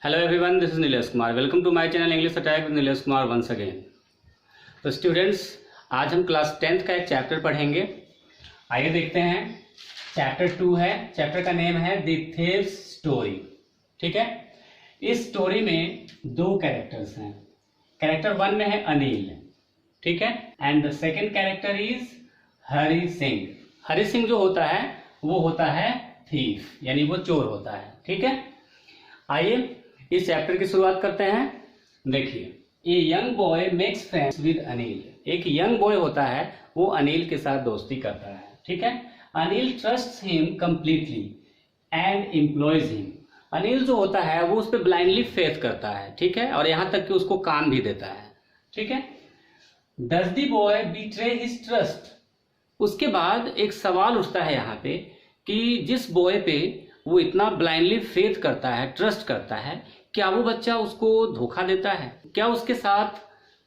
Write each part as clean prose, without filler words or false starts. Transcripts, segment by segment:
Hello everyone, this is Nilesh Kumar. Welcome to my channel English attack with Nilesh Kumar once again. तो students, आज हम class 10th का एक chapter पढ़ेंगे। आइए देखते हैं। चैप्टर 2 है। चैप्टर का नेम है द थीव्स स्टोरी। ठीक है। इस स्टोरी में दो कैरेक्टर्स हैं। कैरेक्टर 1 में है अनिल, ठीक है, and the second character is Hari Singh. Hari Singh जो होता है वो होता है थीफ, यानी वो चोर होता है। ठीक है। आइए इस चैप्टर की शुरुआत करते हैं। देखिए, a young boy makes friends with Anil. एक यंग बॉय होता है, वो अनिल के साथ दोस्ती करता है। ठीक है। Anil trusts him completely and employees him. Anil जो होता है वो उस पर ब्लाइंडली फेथ करता है। ठीक है। और यहां तक कि उसको काम भी देता है। ठीक है। Does the boy betray his trust. उसके बाद एक सवाल उठता है यहाँ पे कि जिस बॉय पे वो इतना ब्लाइंडली फेथ करता है, ट्रस्ट करता है, क्या वो बच्चा उसको धोखा देता है? क्या उसके साथ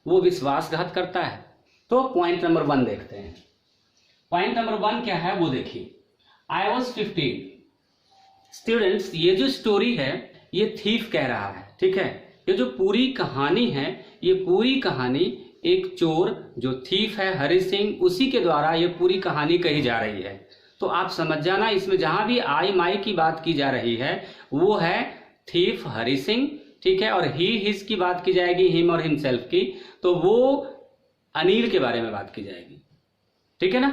वो विश्वासघात करता है? तो पॉइंट नंबर 1 देखते हैं। पॉइंट नंबर 1 क्या है वो देखिए। I was 15। स्टूडेंट्स, ये जो स्टोरी है ये थीफ कह रहा है। ठीक है। ये जो पूरी कहानी है, ये पूरी कहानी एक चोर जो थीफ है हरि सिंह, उसी के द्वारा ये पूरी कहानी कही जा रही है। तो आप समझ जाना, इसमें जहां भी आई माई की बात की जा रही है वो है थीफ हरि सिंह। ठीक है। और ही हिज की बात की जाएगी, हिम और हिमसेल्फ की, तो वो अनिल के बारे में बात की जाएगी। ठीक है ना।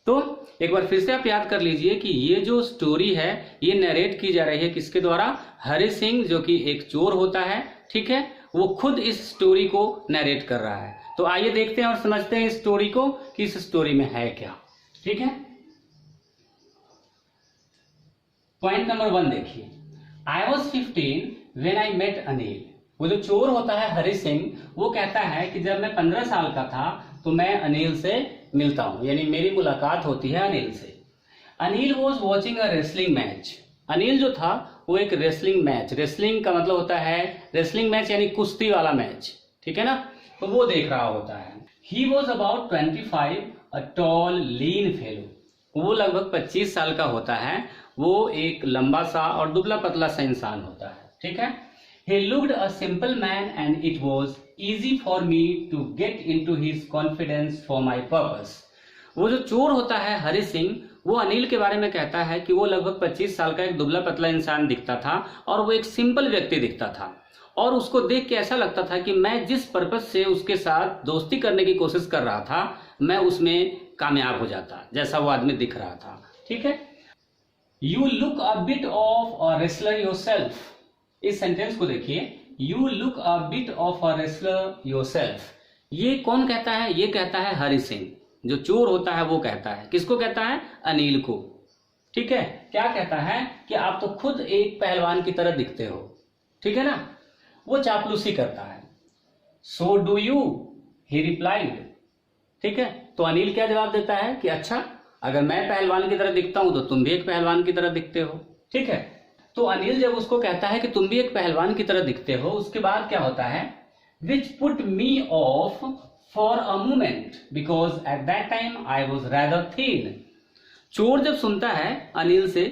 तो एक बार फिर से आप याद कर लीजिए कि ये जो स्टोरी है ये नरेट की जा रही है किसके द्वारा? हरि सिंह, जो कि एक चोर होता है। ठीक है। वो खुद इस स्टोरी को नरेट कर रहा है। तो आइए देखते हैं और समझते हैं इस स्टोरी को कि इस स्टोरी में है क्या। ठीक है। पॉइंट नंबर 1 देखिए। I was 15 when I met Anil. वो जो चोर होता है हरि सिंह, वो कहता है कि जब मैं 15 साल का था तो मैं अनिल से मिलता हूं, यानी मेरी मुलाकात होती है अनिल से। Anil was watching a wrestling match. Anil जो था वो एक रेसलिंग मैच, रेसलिंग का मतलब होता है रेसलिंग मैच यानी कुश्ती वाला मैच। ठीक है ना। तो वो देख रहा होता है। He was about 25, a tall lean fellow. वो लगभग 25 साल का होता है। वो एक लंबा सा और दुबला पतला सा इंसान होता है। ठीक है। He looked a simple man and it was easy for me to get into his confidence for my purpose. वो जो चोर होता है हरि सिंह, वो अनिल के बारे में कहता है कि वो लगभग 25 साल का एक दुबला पतला इंसान दिखता था और वो एक सिंपल व्यक्ति दिखता था। और उसको देख के ऐसा लगता था कि मैं जिस पर्पज से उसके साथ दोस्ती करने की कोशिश कर रहा था, मैं उसमें कामयाब हो जाता, जैसा वो आदमी दिख रहा था। ठीक है। You look a bit of a wrestler yourself. इस सेंटेंस को देखिए। You look a bit of a wrestler yourself. ये कौन कहता है? ये कहता है हरि सिंह, जो चोर होता है वो कहता है। किसको कहता है? अनिल को। ठीक है। क्या कहता है कि आप तो खुद एक पहलवान की तरह दिखते हो। ठीक है ना। वो चापलूसी करता है। So do you, he replied. ठीक है। तो अनिल क्या जवाब देता है कि अच्छा, अगर मैं पहलवान की तरह दिखता हूं तो तुम भी एक पहलवान की तरह दिखते हो। ठीक है। तो अनिल जब उसको कहता है कि तुम भी एक पहलवान की तरह दिखते हो, उसके बाद क्या होता है? Which put me of for a moment because at that time I was rather thin. चोर जब सुनता है अनिल से,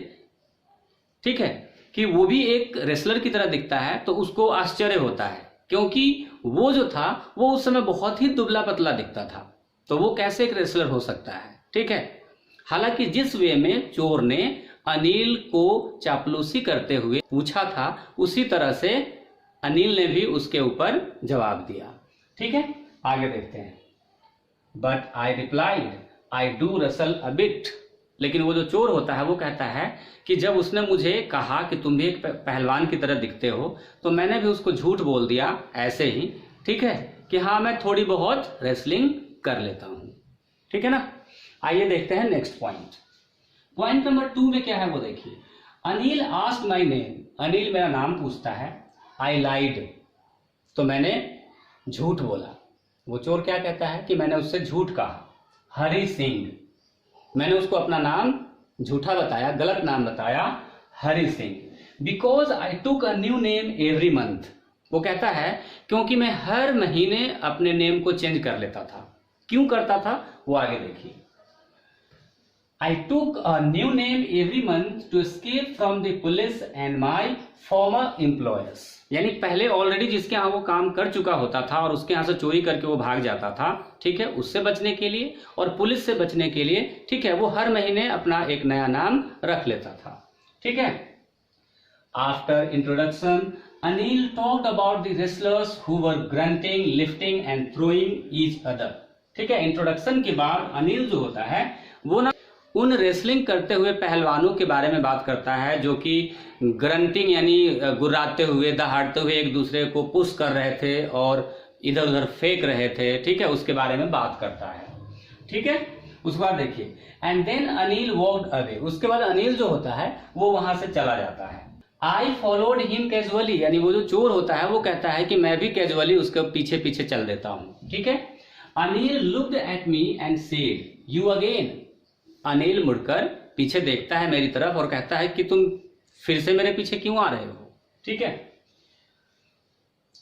ठीक है, कि वो भी एक रेसलर की तरह दिखता है, तो उसको आश्चर्य होता है, क्योंकि वो जो था वो उस समय बहुत ही दुबला पतला दिखता था। तो वो कैसे एक रेसलर हो सकता है? ठीक है। हालांकि जिस वे में चोर ने अनिल को चापलूसी करते हुए पूछा था, उसी तरह से अनिल ने भी उसके ऊपर जवाब दिया। ठीक है। आगे देखते हैं। But I replied I do Russell a bit. लेकिन वो जो चोर होता है वो कहता है कि जब उसने मुझे कहा कि तुम भी एक पहलवान की तरह दिखते हो, तो मैंने भी उसको झूठ बोल दिया ऐसे ही। ठीक है, कि हाँ मैं थोड़ी बहुत रेसलिंग कर लेता हूं। ठीक है ना। आइए देखते हैं नेक्स्ट पॉइंट। पॉइंट नंबर 2 में क्या है वो देखिए। Anil asked my name. Anil मेरा नाम पूछता है। आई लाइड। तो मैंने झूठ बोला। वो चोर क्या कहता है कि मैंने उससे झूठ कहा। हरि सिंह, मैंने उसको अपना नाम झूठा बताया, गलत नाम बताया, Hari Singh. Because I took a new name every month. वो कहता है क्योंकि मैं हर महीने अपने नेम को चेंज कर लेता था। क्यों करता था वो आगे देखिए। I took a new name every month to escape from the police and my former employers. यानी पहले ऑलरेडी जिसके यहाँ वो काम कर चुका होता था और उसके यहाँ से चोरी करके वो भाग जाता था, ठीक है, उससे बचने के लिए और पुलिस से बचने के लिए, ठीक है, वो हर महीने अपना एक नया नाम रख लेता था, ठीक है। After introduction Anil talked about the wrestlers who were grunting, lifting and throwing each other, ठीक है। इंट्रोडक्शन के बाद अनिल जो होता है वो ना उन रेसलिंग करते हुए पहलवानों के बारे में बात करता है जो कि ग्रंटिंग यानी गुर्राते हुए, दहाड़ते हुए एक दूसरे को पुश कर रहे थे और इधर उधर फेंक रहे थे, ठीक है, उसके बारे में बात करता है, ठीक है। उसके बाद देखिए and then Anil walked away, उसके बाद अनिल जो होता है वो वहां से चला जाता है। आई फॉलोड हिम कैजुअली, यानी वो जो चोर होता है वो कहता है कि मैं भी कैजुअली उसके पीछे पीछे चल देता हूँ, ठीक है। Anil looked at me and said you again, Anil मुड़कर पीछे देखता है मेरी तरफ और कहता है कि तुम फिर से मेरे पीछे क्यों आ रहे हो, ठीक है।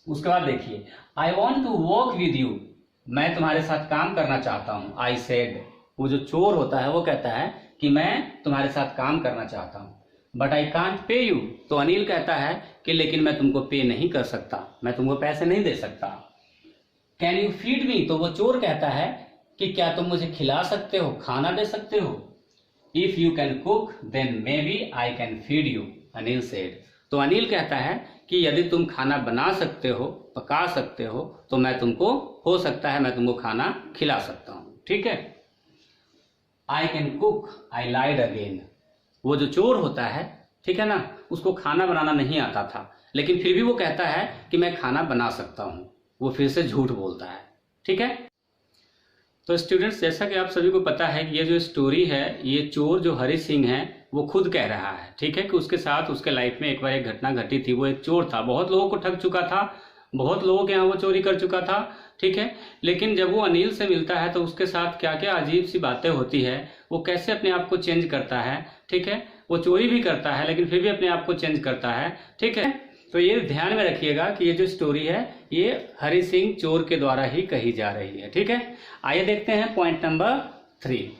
उसके बाद देखिए I want to walk with you, मैं तुम्हारे साथ काम करना चाहता हूं। आई सेड, वो जो चोर होता है वो कहता है कि मैं तुम्हारे साथ काम करना चाहता हूं। But I can't pay you, तो अनिल कहता है कि लेकिन मैं तुमको पे नहीं कर सकता, मैं तुमको पैसे नहीं दे सकता। कैन यू फीड मी, तो वो चोर कहता है कि क्या तुम मुझे खिला सकते हो, खाना दे सकते हो। If you can cook then maybe I can feed you, Anil said, तो अनिल कहता है कि यदि तुम खाना बना सकते हो, पका सकते हो, तो मैं तुमको, हो सकता है मैं तुमको खाना खिला सकता हूं, ठीक है। I can cook, I lied again, वो जो चोर होता है, ठीक है ना, उसको खाना बनाना नहीं आता था, लेकिन फिर भी वो कहता है कि मैं खाना बना सकता हूं, वो फिर से झूठ बोलता है, ठीक है। तो स्टूडेंट्स, जैसा कि आप सभी को पता है कि ये जो स्टोरी है, ये चोर जो हरि सिंह है वो खुद कह रहा है, ठीक है, कि उसके साथ उसके लाइफ में एक बार एक घटना घटी थी। वो एक चोर था, बहुत लोगों को ठग चुका था, बहुत लोगों के यहाँ वो चोरी कर चुका था, ठीक है। लेकिन जब वो अनिल से मिलता है तो उसके साथ क्या क्या अजीब सी बातें होती है, वो कैसे अपने आप को चेंज करता है, ठीक है। वो चोरी भी करता है लेकिन फिर भी अपने आप को चेंज करता है, ठीक है। तो ये ध्यान में रखिएगा कि ये जो स्टोरी है ये हरि सिंह चोर के द्वारा ही कही जा रही है, ठीक है। आइए देखते हैं point number 3।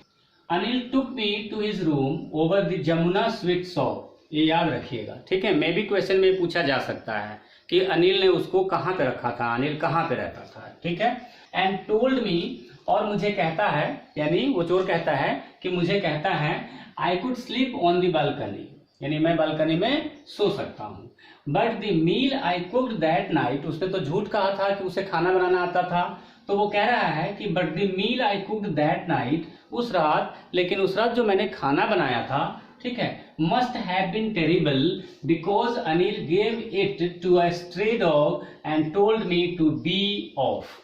Anil took me to his room over the Jamuna sweet shop, ये याद रखिएगा, ठीक है। मे भी क्वेश्चन में पूछा जा सकता है कि अनिल ने उसको कहाँ पे रखा था, अनिल कहाँ पे रहता था, ठीक है। एंड टोल्ड मी, और मुझे कहता है, यानी वो चोर कहता है कि मुझे कहता है I could sleep on the balcony, यानी मैं बालकनी में सो सकता हूँ। But the meal I cooked that night, उसने तो झूठ कहा था कि उसे खाना बनाना आता था, तो वो कह रहा है कि but the meal I cooked that night, उस रात, लेकिन उस रात जो मैंने खाना बनाया था, ठीक है, must have been terrible because Anil gave it to a stray dog and told me to be off,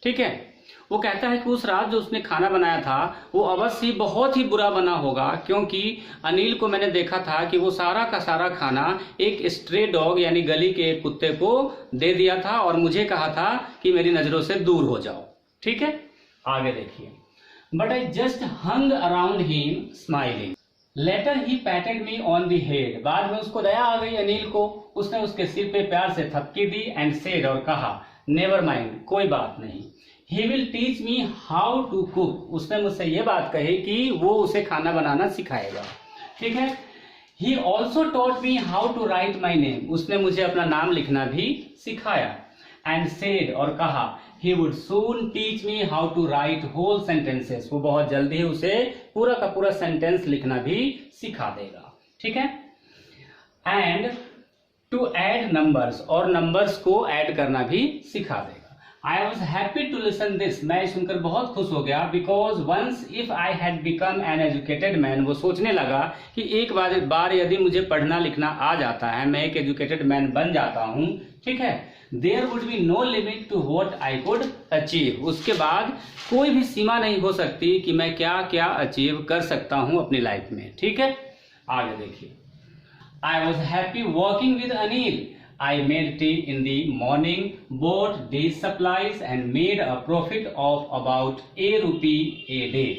ठीक है। वो कहता है कि उस रात जो उसने खाना बनाया था वो अवश्य ही बहुत ही बुरा बना होगा, क्योंकि अनिल को मैंने देखा था कि वो सारा का सारा खाना एक स्ट्रे डॉग यानी गली के एक कुत्ते को दे दिया था और मुझे कहा था कि मेरी नजरों से दूर हो जाओ, ठीक है। आगे देखिए, but I just hung around him smiling, later he patted me on the head, बाद में उसको दया आ गई अनिल को, उसने उसके सिर पे प्यार से थपकी दी एंड सेड, और कहा नेवर माइंड, कोई बात नहीं। He will teach me how to cook, उसने मुझसे ये बात कही कि वो उसे खाना बनाना सिखाएगा, ठीक है। He also taught me how to write my name, उसने मुझे अपना नाम लिखना भी सिखाया। And said, और कहा he would soon teach me how to write whole sentences, वो बहुत जल्दी ही उसे पूरा का पूरा सेंटेंस लिखना भी सिखा देगा, ठीक है। And to add numbers, और नंबर्स को ऐड करना भी सिखा देगा। I was happy to listen this, मैं सुनकर बहुत खुश हो गया, because once if I had become an educated man, वो सोचने लगा कि एक बार यदि मुझे पढ़ना लिखना आ जाता है, मैं एक एजुकेटेड मैन बन जाता हूँ, ठीक है, there would be no limit to what I could achieve, उसके बाद कोई भी सीमा नहीं हो सकती कि मैं क्या क्या अचीव कर सकता हूँ अपनी लाइफ में, ठीक है। आगे देखिए, I was happy working with Anil, I made tea in the morning, bought these supplies and made a profit of about ₹1 a day.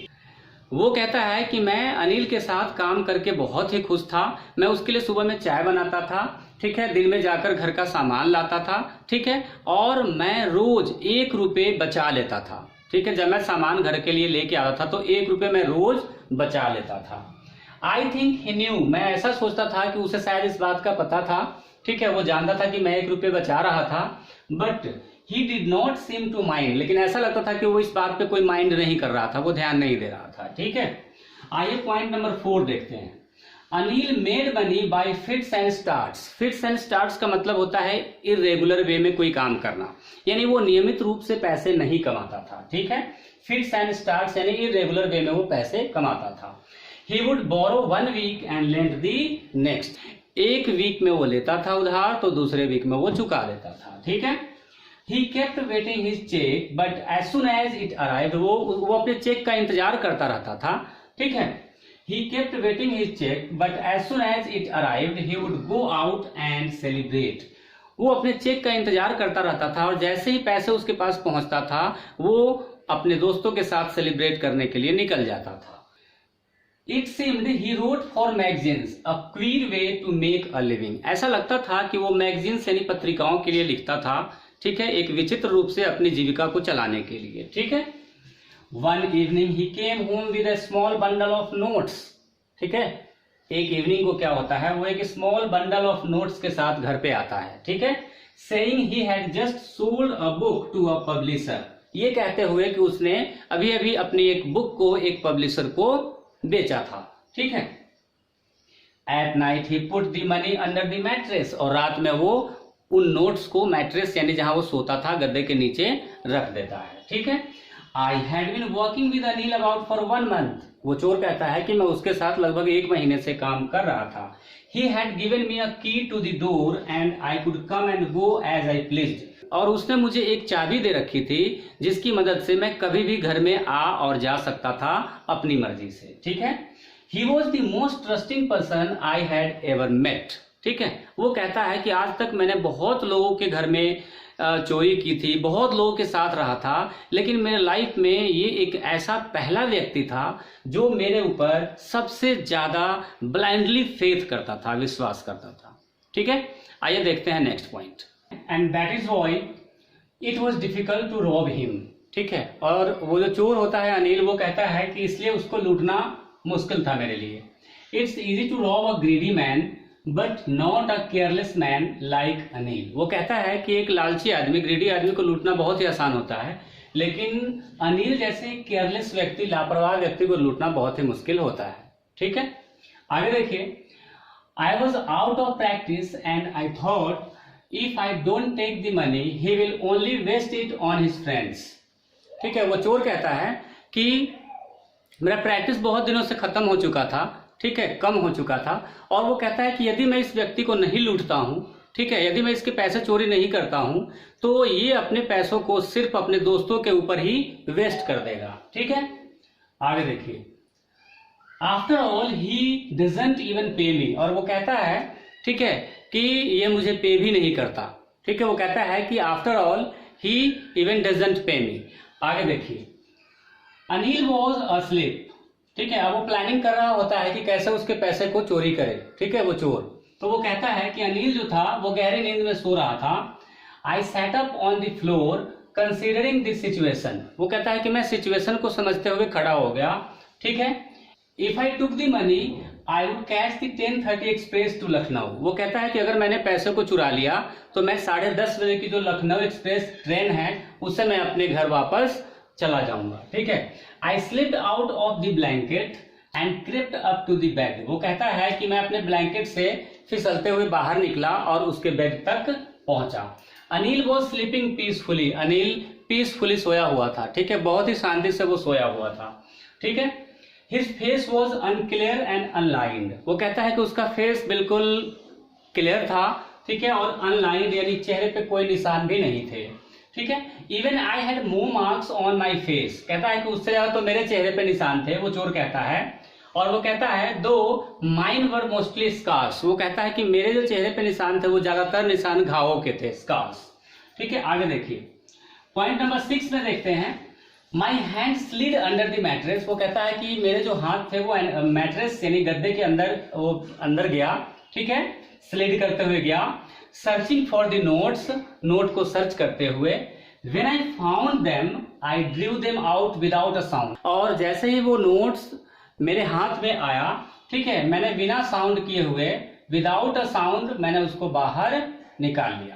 वो कहता है कि मैं अनिल के साथ काम करके बहुत ही खुश था, मैं उसके लिए सुबह में चाय बनाता था, ठीक है, दिन में जाकर घर का सामान लाता था, ठीक है, और मैं रोज ₹1 बचा लेता था, ठीक है। जब मैं सामान घर के लिए लेके आता था तो ₹1 मैं रोज बचा लेता था। आई थिंक ही न्यू, मैं ऐसा सोचता था कि उसे शायद इस बात का पता था ठीक है, वो जानता था कि मैं 1 रुपये बचा रहा था, but he did not seem to mind, लेकिन ऐसा लगता था कि वो इस बात पे कोई माइंड नहीं कर रहा था, वो ध्यान नहीं दे रहा था। ठीक है, आइए पॉइंट नंबर 4 देखते हैं। Anil made money by fits and starts. Fits and starts का मतलब होता है इरेगुलर वे में कोई काम करना, यानी वो नियमित रूप से पैसे नहीं कमाता था। ठीक है, फिट्स एंड स्टार्ट्स यानी इरेगुलर वे में वो पैसे कमाता था। He would borrow 1 week and lend the next. 1 week में वो लेता था उधार, तो दूसरे वीक में वो चुका देता था। ठीक है, he kept waiting his cheque but as soon as it arrived, वो अपने चेक का इंतजार करता रहता था। ठीक है, he kept waiting his check but as soon as it arrived he would go out and celebrate। वो अपने चेक का इंतजार करता रहता था और जैसे ही पैसे उसके पास पहुंचता था वो अपने दोस्तों के साथ सेलिब्रेट करने के लिए निकल जाता था। It seemed he wrote for magazines, a queer way to make a living। ऐसा लगता था कि वो मैगजीन्स यानी पत्रिकाओं के लिए लिखता था। ठीक है, एक विचित्र रूप से अपनी जीविका को चलाने के लिए। ठीक है, One evening he came home with a small bundle of notes। ठीक है, एक इवनिंग को क्या होता है, वो एक स्मॉल बंडल ऑफ नोट्स के साथ घर पे आता है। ठीक है, saying he had just sold a book to a publisher। ये कहते हुए कि उसने अभी अभी अपनी एक बुक को एक पब्लिशर को बेचा था। ठीक है, At night he put the money under the mattress। और रात में वो उन नोट्स को मैट्रेस यानी जहां वो सोता था गद्दे के नीचे रख देता है। ठीक है, I had been working with Anil about for 1 month। वो चोर कहता है कि मैं उसके साथ लगभग 1 महीने से काम कर रहा था। He had given me a key to the door and I could come and go as I pleased। और उसने मुझे एक चाबी दे रखी थी जिसकी मदद से मैं कभी भी घर में आ और जा सकता था अपनी मर्जी से। ठीक है, He was the most trusting person I had ever met। ठीक है, वो कहता है कि आज तक मैंने बहुत लोगों के घर में चोरी की थी, बहुत लोगों के साथ रहा था, लेकिन मेरे लाइफ में ये एक ऐसा पहला व्यक्ति था जो मेरे ऊपर सबसे ज्यादा ब्लाइंडली फेथ करता था, विश्वास करता था। ठीक है, आइए देखते हैं next point. And that is why it was difficult to rob him. ठीक है, और वो जो चोर होता है अनिल, वो कहता है कि इसलिए उसको लूटना मुश्किल था मेरे लिए। It's easy to rob a greedy man but not a careless man like Anil. वो कहता है कि एक लालची आदमी, ग्रीडी आदमी को लूटना बहुत ही आसान होता है, लेकिन अनिल जैसे केयरलेस व्यक्ति, लापरवाह व्यक्ति को लूटना बहुत ही मुश्किल होता है। ठीक है, आगे देखिए। I was out of practice and I thought if I don't take the money he will only waste it on his friends. ठीक है, वो चोर कहता है कि मेरा प्रैक्टिस बहुत दिनों से खत्म हो चुका था। ठीक है, कम हो चुका था, और वो कहता है कि यदि मैं इस व्यक्ति को नहीं लूटता हूं, ठीक है, यदि मैं इसके पैसे चोरी नहीं करता हूं, तो ये अपने पैसों को सिर्फ अपने दोस्तों के ऊपर ही वेस्ट कर देगा। ठीक है, आगे देखिए। After all he doesn't even पे मी। और वो कहता है, ठीक है, कि ये मुझे पे भी नहीं करता। ठीक है, वो कहता है कि after all he even doesn't पे मी। आगे देखिए। Anil was asleep. ठीक है, अब वो प्लानिंग कर रहा होता है कि कैसे उसके पैसे को चोरी करे। ठीक है, वो चोर, तो वो कहता है कि अनिल जो था वो गहरी नींद में सो रहा था। I sat up on the floor considering this situation. वो कहता है कि मैं सिचुएशन को समझते हुए खड़ा हो गया। ठीक है, if I took the money I would catch the 10:30 express to Lucknow. वो कहता है कि अगर मैंने पैसे को चुरा लिया तो मैं 10:30 बजे की जो लखनऊ एक्सप्रेस ट्रेन है उससे मैं अपने घर वापस चला जाऊंगा। ठीक है, I slipped out of the blanket and crept up to the bed. वो कहता है कि मैं अपने ब्लैंकेट से फिसलते हुए बाहर निकला और उसके बेड तक पहुंचा। Anil was sleeping peacefully. Anil peacefully सोया हुआ था। ठीक है, बहुत ही शांति से वो सोया हुआ था। ठीक है, his face was unclear and unlined. वो कहता है कि उसका फेस बिल्कुल क्लियर था। ठीक है, और अनलाइंड यानी चेहरे पे कोई निशान भी नहीं थे। ठीक है, even I had more marks on my face. कहता है कि उससे ज्यादा तो मेरे चेहरे पे निशान थे, वो चोर कहता है। और वो कहता है दो माइन वर मोस्टली स्कार्स। वो कहता है कि मेरे जो चेहरे पे निशान थे वो ज्यादातर निशान घावों के थे, स्कार्स। ठीक है, आगे देखिए। पॉइंट नंबर 6 में देखते हैं। My hand slid under the mattress. वो कहता है कि मेरे जो हाथ थे वो मैट्रेस यानी गद्दे के अंदर गया। ठीक है, स्लिड करते हुए गया। Searching for the notes, note को सर्च करते हुए। When I found them, I drew them out without a sound। और जैसे ही वो नोट्स मेरे हाथ में आया, ठीक है, मैंने बिना साउंड किए हुए विदाउट अ साउंड मैंने उसको बाहर निकाल लिया।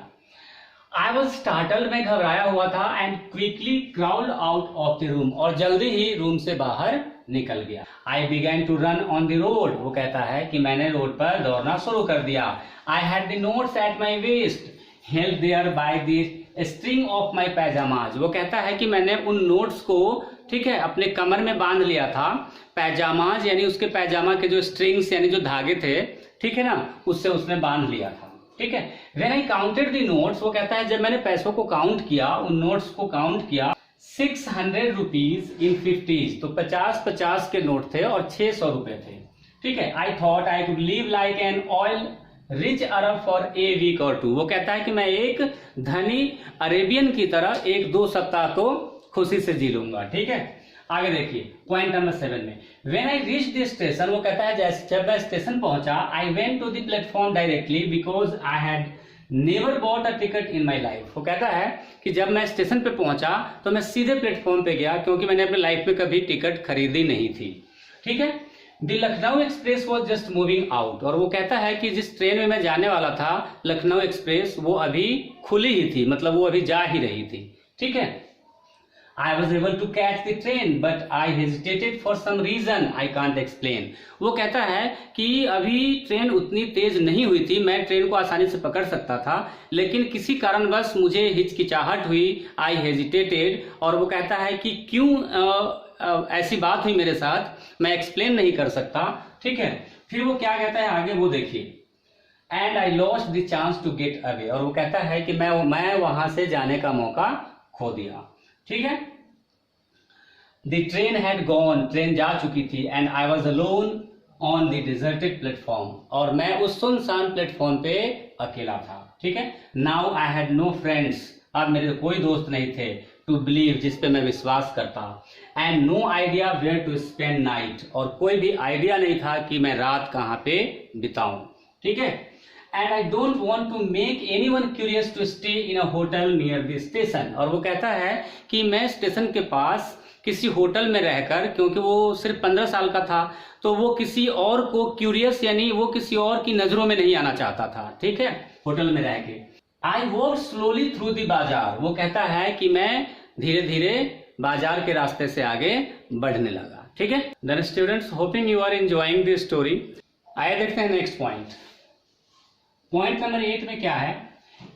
आई वॉज स्टार्टल्ड, मैं घबराया हुआ था, and quickly crawled out of the room, और जल्दी ही रूम से बाहर निकल गया। I began to run on the road, वो कहता है कि मैंने रोड पर दौड़ना शुरू कर दिया। I had the notes at my waist held there by the string of my pyjamas, वो कहता है कि मैंने उन नोट्स को, ठीक है, अपने कमर में बांध लिया था। पैजामाज यानी उसके पैजामा के जो स्ट्रिंग्स यानी जो धागे थे, ठीक है ना, उससे उसने बांध लिया था, ठीक है। When I counted the notes, वो कहता है जब मैंने पैसों को काउंट किया, उन नोट्स को काउंट किया, 600 रुपीज इन 50s, तो 50-50 के नोट थे और 600 रुपए थे, ठीक है। I thought I could live like an oil rich Arab for a week or two, वो कहता है कि मैं एक धनी अरेबियन की तरह 1-2 सप्ताह तो खुशी से जी लूंगा, ठीक है। आगे देखिए पॉइंट नंबर 7 में, when I reach the station, वो कहता है जब मैं स्टेशन पहुंचा, I went to the platform directly because I had never bought a ticket in my life, वो कहता है कि जब मैं स्टेशन पे पहुंचा तो मैं सीधे प्लेटफॉर्म पे गया, क्योंकि मैंने अपने लाइफ में कभी टिकट खरीदी नहीं थी, ठीक है। The Lucknow express was just moving out, और वो कहता है कि जिस ट्रेन में मैं जाने वाला था, लखनऊ एक्सप्रेस, वो अभी खुली ही थी, मतलब वो अभी जा ही रही थी, ठीक है। I was able to catch the train, but I hesitated for some reason I can't explain. वो कहता है कि अभी ट्रेन उतनी तेज नहीं हुई थी, मैं ट्रेन को आसानी से पकड़ सकता था, लेकिन किसी कारणवश मुझे हिचकिचाहट हुई, I hesitated, और वो कहता है कि क्यों ऐसी बात हुई मेरे साथ, मैं एक्सप्लेन नहीं कर सकता, ठीक है। फिर वो क्या कहता है आगे, वो देखिए, and I lost the chance to get away, और वो कहता है कि मैं वहां से जाने का मौका खो दिया, ठीक है। The train had gone, train जा चुकी थी, and I was alone on the deserted platform, और मैं उस सुनसान प्लेटफॉर्म पे अकेला था, ठीक है। Now I had no friends, अब मेरे कोई दोस्त नहीं थे, टू बिलीव, जिस पे मैं विश्वास करता, and no idea where to spend night, और कोई भी आइडिया नहीं था कि मैं रात कहाँ पे बिताऊं, ठीक है। And I don't want to make anyone curious to stay in a hotel near the station, और वो कहता है कि मैं स्टेशन के पास किसी होटल में रहकर, क्योंकि वो सिर्फ 15 साल का था, तो वो किसी और को क्यूरियस यानी वो किसी और की नजरों में नहीं आना चाहता था, ठीक है, होटल में रह के। I walk slowly through the बाजार, वो कहता है कि मैं धीरे धीरे बाजार के रास्ते से आगे बढ़ने लगा, ठीक है। Then students, hoping you are enjoying the story. आइए देखते हैं नेक्स्ट पॉइंट। पॉइंट नंबर 8 में क्या है,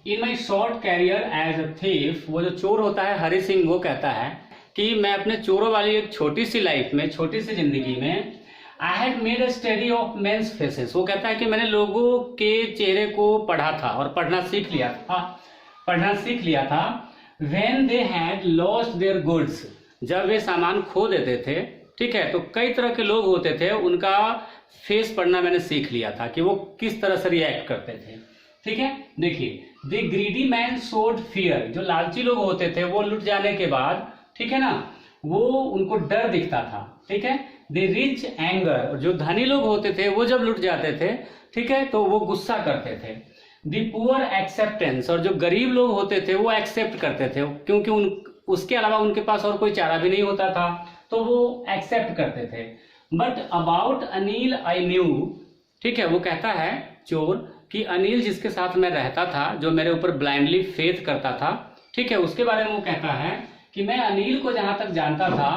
in my short career as a thief, वो जो चोर होता है हरि सिंह, वो कहता है कि मैं अपने चोरों वाली एक छोटी सी लाइफ में, छोटी सी जिंदगी में, I had made a study of men's faces, वो कहता है कि मैंने लोगों के चेहरे को पढ़ा था और पढ़ना सीख लिया था when they had lost their goods, जब वे सामान खो देते थे, ठीक है। तो कई तरह के लोग होते थे, उनका फेस पढ़ना मैंने सीख लिया था कि वो किस तरह से रिएक्ट करते थे, ठीक है। देखिए, the greedy man showed fear, जो लालची लोग होते थे वो लुट जाने के बाद, ठीक है ना, वो उनको डर दिखता था, ठीक है। द रिच एंगर, जो धनी लोग होते थे वो जब लुट जाते थे, ठीक है, तो वो गुस्सा करते थे। द पुअर एक्सेप्टेंस, और जो गरीब लोग होते थे वो एक्सेप्ट करते थे, क्योंकि उसके अलावा उनके पास और कोई चारा भी नहीं होता था, तो वो एक्सेप्ट करते थे। But about Anil I knew, ठीक है, वो कहता है चोर कि अनिल जिसके साथ मैं रहता था, जो मेरे ऊपर ब्लाइंडली फेथ करता था, ठीक है, उसके बारे में वो कहता है कि मैं अनिल को जहां तक जानता था,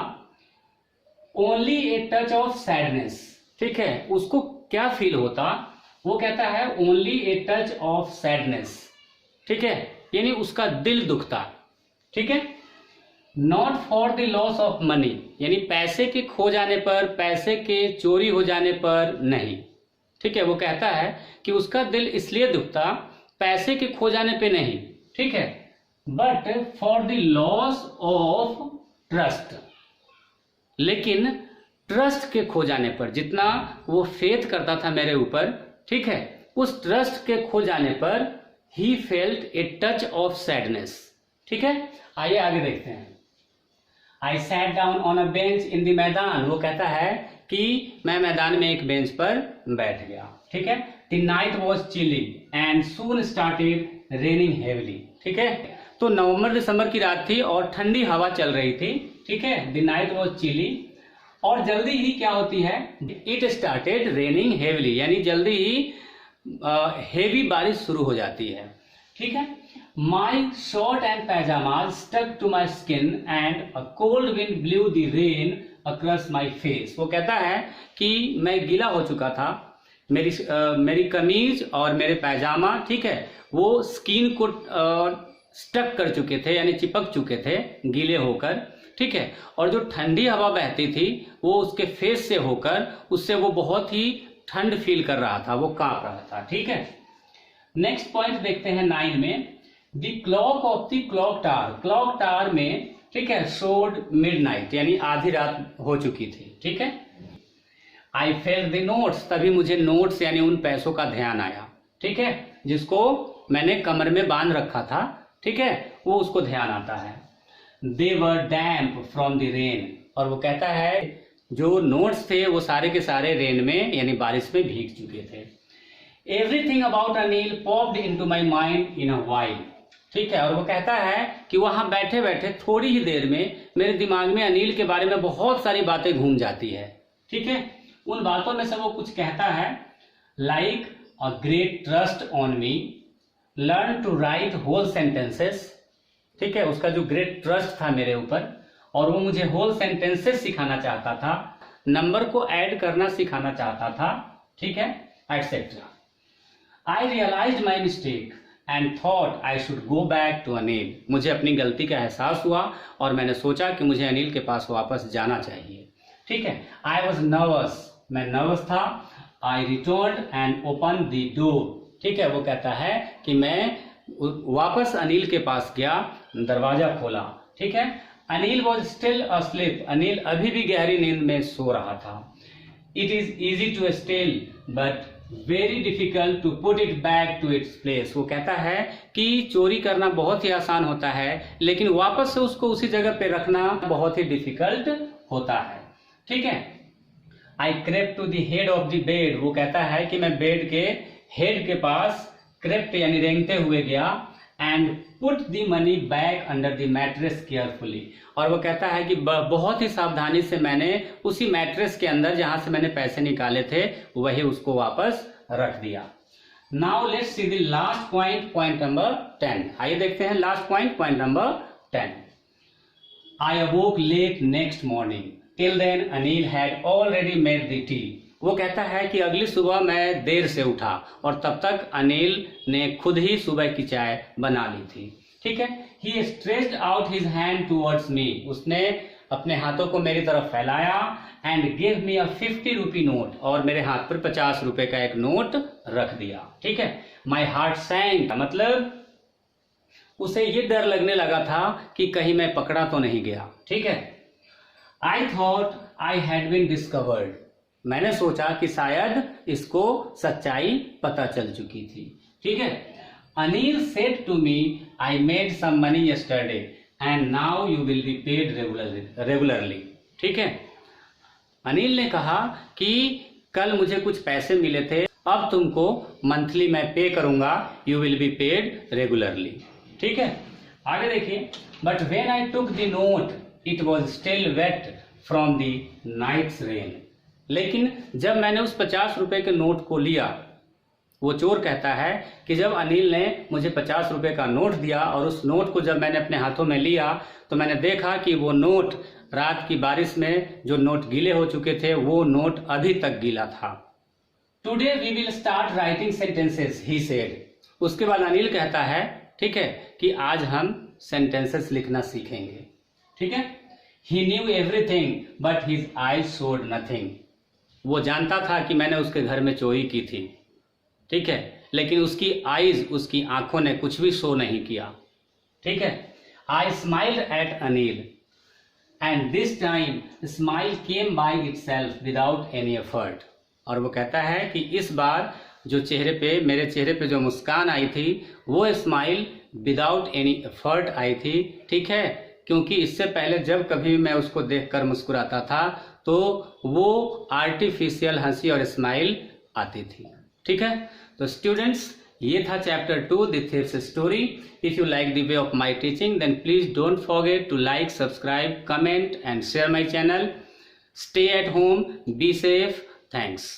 only a touch of sadness, ठीक है, उसको क्या फील होता, वो कहता है only a touch of sadness, ठीक है, यानी उसका दिल दुखता, ठीक है। Not for the loss of money, यानी पैसे के खो जाने पर, पैसे के चोरी हो जाने पर नहीं, ठीक है। वो कहता है कि उसका दिल इसलिए दुखता, पैसे के खो जाने पे नहीं, ठीक है, but for the loss of trust, लेकिन ट्रस्ट के खो जाने पर, जितना वो फेथ करता था मेरे ऊपर, ठीक है, उस ट्रस्ट के खो जाने पर he felt a touch of sadness, ठीक है। आइए आगे देखते हैं। I sat down on a bench in the मैदान, वो कहता है कि मैं मैदान में एक बेंच पर बैठ गया, ठीक है। The night was chilly and soon started raining heavily, ठीक है। तो नवंबर दिसंबर की रात थी और ठंडी हवा चल रही थी, ठीक है। द नाइट वॉज चिली, और जल्दी ही क्या होती है, इट स्टार्टेड रेनिंग हेवली, यानी जल्दी ही हेवी बारिश शुरू हो जाती है। ठीक है, my short and pyjamas stuck to my skin and a cold wind blew the rain across my face. वो कहता है कि मैं गीला हो चुका था, मेरी कमीज और मेरे पैजामा, ठीक है, वो स्किन को स्टक कर चुके थे, यानी चिपक चुके थे गीले होकर। ठीक है, और जो ठंडी हवा बहती थी वो उसके फेस से होकर उससे वो बहुत ही ठंड फील कर रहा था, वो कांप रहा था। ठीक है, नेक्स्ट पॉइंट देखते हैं 9 में, the clock of the clock tower. Clock tower में, ठीक है, शोड मिडनाइट, यानी आधी रात हो चुकी थी। ठीक है, आई फेल्ट द नोट्स, तभी मुझे नोट्स यानी उन पैसों का ध्यान आया। ठीक है, जिसको मैंने कमर में बांध रखा था, ठीक है, वो उसको ध्यान आता है। दे वर डैम्प फ्रॉम द रेन, और वो कहता है जो नोट्स थे वो सारे के सारे रेन में यानी बारिश में भीग चुके थे। Everything about Anil popped into my mind in a while. ठीक है, और वो कहता है कि वहां बैठे बैठे थोड़ी ही देर में मेरे दिमाग में अनिल के बारे में बहुत सारी बातें घूम जाती है। ठीक है, उन बातों में से वो कुछ कहता है, like a great trust on me, learn to write whole sentences. ठीक है, उसका जो ग्रेट ट्रस्ट था मेरे ऊपर, और वो मुझे होल सेंटेंसेस सिखाना चाहता था, नंबर को ऐड करना सिखाना चाहता था। ठीक है, etcetera. I realised my mistake and thought I should go back to Anil. मुझे अपनी गलती का एहसास हुआ और मैंने सोचा कि मुझे अनिल के पास वापस जाना चाहिए। ठीक है, आई वॉज नर्वस, मैं नर्वस था। I return and open the door. ठीक है, वो कहता है कि मैं वापस अनिल के पास गया, दरवाजा खोला। ठीक है, Anil was still asleep, Anil अभी भी गहरी नींद में सो रहा था। It is easy to steal but very difficult to put it back to its place. वो कहता है कि चोरी करना बहुत ही आसान होता है, लेकिन वापस से उसको उसी जगह पे रखना बहुत ही डिफिकल्ट होता है। ठीक है, I crept to the head of the bed. वो कहता है कि मैं बेड के हेड के पास क्रेप्ट यानी रेंगते हुए गया, and put the money back under the mattress carefully. और वो कहता है कि बहुत ही सावधानी से मैंने उसी मैट्रेस के अंदर जहां से मैंने पैसे निकाले थे वही उसको वापस रख दिया। Now let's see the last point, point number 10। आइए देखते हैं last point, point number 10। I awoke late next morning, till then Anil had already made the tea. वो कहता है कि अगली सुबह मैं देर से उठा और तब तक अनिल ने खुद ही सुबह की चाय बना ली थी। ठीक है, he stretched out his hand towards me. उसने अपने हाथों को मेरी तरफ फैलाया, and give me a 50 rupee note, और मेरे हाथ पर 50 रुपए का एक नोट रख दिया। ठीक है, माई हार्ट सैंक, मतलब उसे ये डर लगने लगा था कि कहीं मैं पकड़ा तो नहीं गया। ठीक है, I thought I had been discovered, मैंने सोचा कि शायद इसको सच्चाई पता चल चुकी थी। ठीक है, Anil said to me I made some money yesterday and now you will be paid regularly. ठीक है, अनिल ने कहा कि कल मुझे कुछ पैसे मिले थे, अब तुमको मंथली मैं पे करूंगा, you will be paid regularly. ठीक है, आगे देखिए, but when I took the note it was still wet from the night's rain. लेकिन जब मैंने उस 50 रुपए के नोट को लिया, वो चोर कहता है कि जब अनिल ने मुझे 50 रुपए का नोट दिया और उस नोट को जब मैंने अपने हाथों में लिया तो मैंने देखा कि वो नोट रात की बारिश में जो नोट गीले हो चुके थे वो नोट अभी तक गीला था। Today we will start writing sentences, he said. उसके बाद अनिल कहता है, ठीक है, कि आज हम सेंटेंसेस लिखना सीखेंगे। ठीक है, he knew everything but his eyes showed nothing. वो जानता था कि मैंने उसके घर में चोरी की थी। ठीक है, लेकिन उसकी आईज, उसकी आंखों ने कुछ भी शो नहीं किया। ठीक है, I smiled at Anil and this time smile came by itself without any effort. और वो कहता है कि इस बार जो मेरे चेहरे पे जो मुस्कान आई थी वो smile without any effort I थी। ठीक है, क्योंकि इससे पहले जब कभी मैं उसको देखकर मुस्कुराता था तो वो आर्टिफिशियल हंसी और स्माइल आती थी। ठीक है, तो स्टूडेंट्स, ये था chapter 2 the thieves story. If you like the way of my teaching then please don't forget to like, subscribe, comment and share my channel. Stay at home, be safe, thanks.